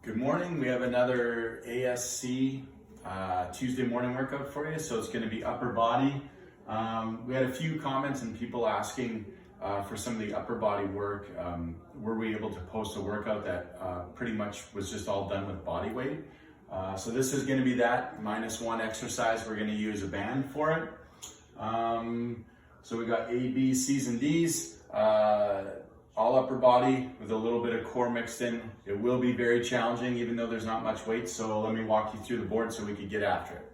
Good morning. We have another ASC Tuesday morning workout for you. So it's going to be upper body. We had a few comments and people asking for some of the upper body work. Were we able to post a workout that pretty much was just all done with body weight? So this is going to be that -1 exercise. We're going to use a band for it. So we got A, B, C's, and D's. All upper body with a little bit of core mixed in. It will be very challenging even though there's not much weight, so let me walk you through the board so we can get after it.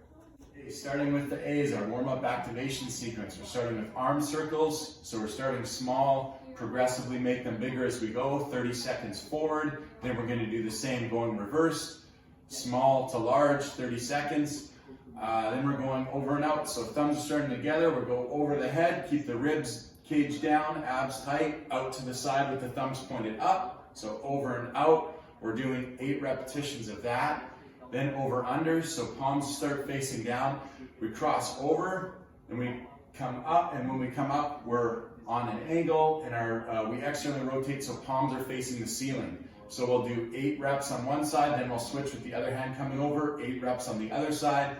Okay, starting with the A's, our warm-up activation sequence. We're starting with arm circles, so we're starting small, progressively make them bigger as we go, 30 seconds forward. Then we're going to do the same going reverse, small to large, 30 seconds. Then we're going over and out, so thumbs are starting together. We'll go over the head, keep the ribs cage down, abs tight, out to the side with the thumbs pointed up. So over and out, we're doing 8 repetitions of that. Then over under, so palms start facing down. We cross over and we come up, and when we come up, we're on an angle and we externally rotate so palms are facing the ceiling. So we'll do 8 reps on one side, then we'll switch with the other hand coming over, 8 reps on the other side.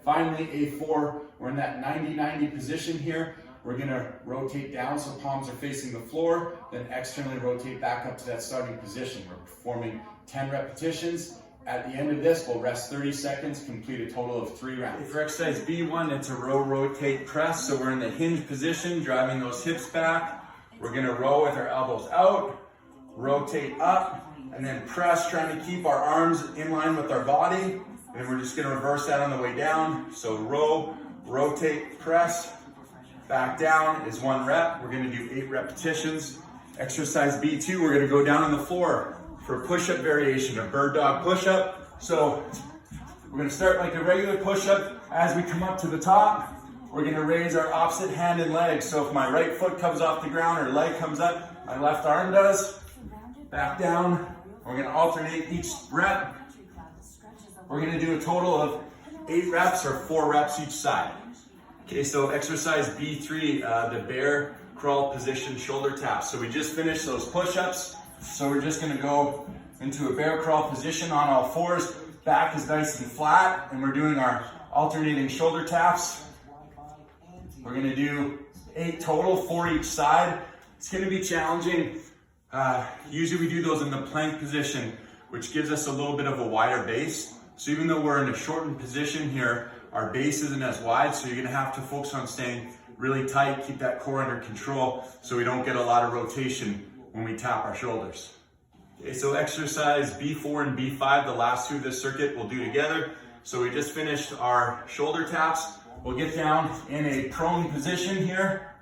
Finally, A4, we're in that 90-90 position here. We're gonna rotate down so palms are facing the floor, then externally rotate back up to that starting position. We're performing 10 repetitions. At the end of this, we'll rest 30 seconds, complete a total of 3 rounds. For exercise B1, it's a row, rotate, press. So we're in the hinge position, driving those hips back. We're gonna row with our elbows out, rotate up, and then press, trying to keep our arms in line with our body. And we're just gonna reverse that on the way down. So row, rotate, press. Back down is 1 rep. We're gonna do 8 repetitions. Exercise B2, we're gonna go down on the floor for a push-up variation, a bird dog push-up. So we're gonna start like a regular push-up. As we come up to the top, we're gonna raise our opposite hand and leg. So if my right foot comes off the ground or leg comes up, my left arm does. Back down. We're gonna alternate each rep. We're gonna do a total of 8 reps or 4 reps each side. Okay, so exercise B3, the bear crawl position shoulder taps. So we just finished those push-ups. So we're just gonna go into a bear crawl position on all fours. Back is nice and flat, and we're doing our alternating shoulder taps. We're gonna do 8 total, 4 each side. It's gonna be challenging. Usually we do those in the plank position, which gives us a little bit of a wider base. So even though we're in a shortened position here, our base isn't as wide, so you're gonna have to focus on staying really tight, keep that core under control so we don't get a lot of rotation when we tap our shoulders. Okay, so exercise B4 and B5, the last 2 of this circuit, we'll do together. So we just finished our shoulder taps. We'll get down in a prone position here.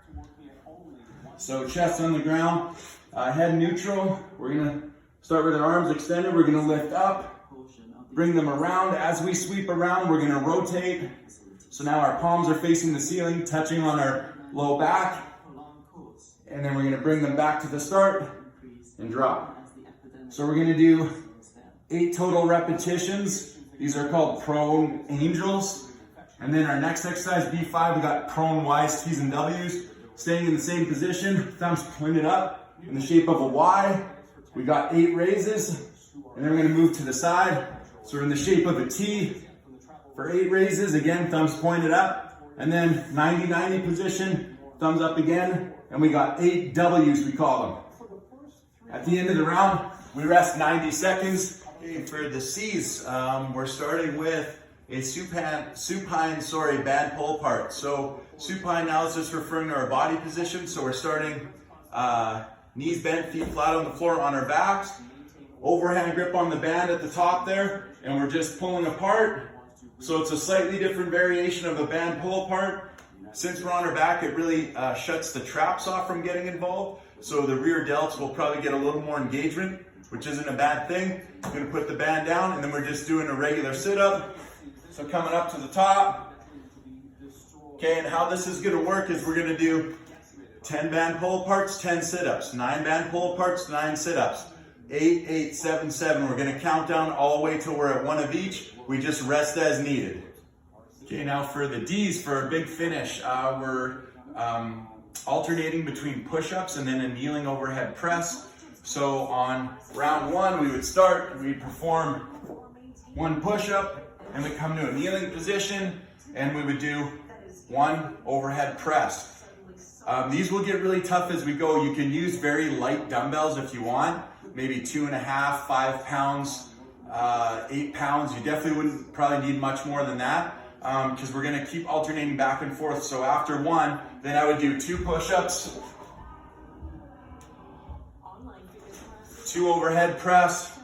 So chest on the ground, head neutral. We're gonna start with our arms extended. We're gonna lift up. Bring them around. As we sweep around, we're gonna rotate. So now our palms are facing the ceiling, touching on our low back. And then we're gonna bring them back to the start and drop. So we're gonna do 8 total repetitions. These are called prone angels. And then our next exercise, B5, we got prone Y's, T's, and W's. Staying in the same position, thumbs pointed up in the shape of a Y. We got 8 raises. And then we're gonna move to the side. So we're in the shape of a T for 8 raises. Again, thumbs pointed up. And then 90-90 position, thumbs up again. And we got 8 W's, we call them. At the end of the round, we rest 90 seconds. Okay, for the C's, we're starting with a supine, band pull apart. So supine now is just referring to our body position. So we're starting knees bent, feet flat on the floor on our backs. Overhand grip on the band at the top there, and we're just pulling apart. So it's a slightly different variation of a band pull apart. Since we're on our back, it really shuts the traps off from getting involved. So the rear delts will probably get a little more engagement, which isn't a bad thing. I'm gonna put the band down, and then we're just doing a regular sit-up. So coming up to the top. Okay, and how this is gonna work is we're gonna do 10 band pull aparts, 10 sit-ups, 9 band pull aparts, 9 sit-ups. 8, 8, 7, 7. We're gonna count down all the way till we're at 1 of each. We just rest as needed. Okay, now for the D's, for a big finish, we're alternating between push-ups and then a kneeling overhead press. So on round one, we would start, we'd perform one push-up, and we come to a kneeling position, and we would do one overhead press. These will get really tough as we go. You can use very light dumbbells if you want, maybe 2.5, 5 pounds, 8 pounds. You definitely wouldn't probably need much more than that because we're gonna keep alternating back and forth. So after one, then I would do 2 push-ups, 2 overhead press,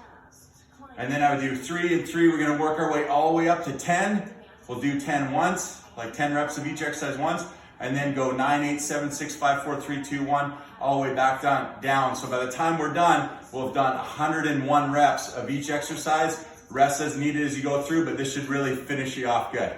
and then I would do 3 and 3. We're gonna work our way all the way up to 10. We'll do 10 once, like 10 reps of each exercise once, and then go 9, 8, 7, 6, 5, 4, 3, 2, 1, all the way back down. So by the time we're done, we'll have done 101 reps of each exercise. Rest as needed as you go through, but this should really finish you off good.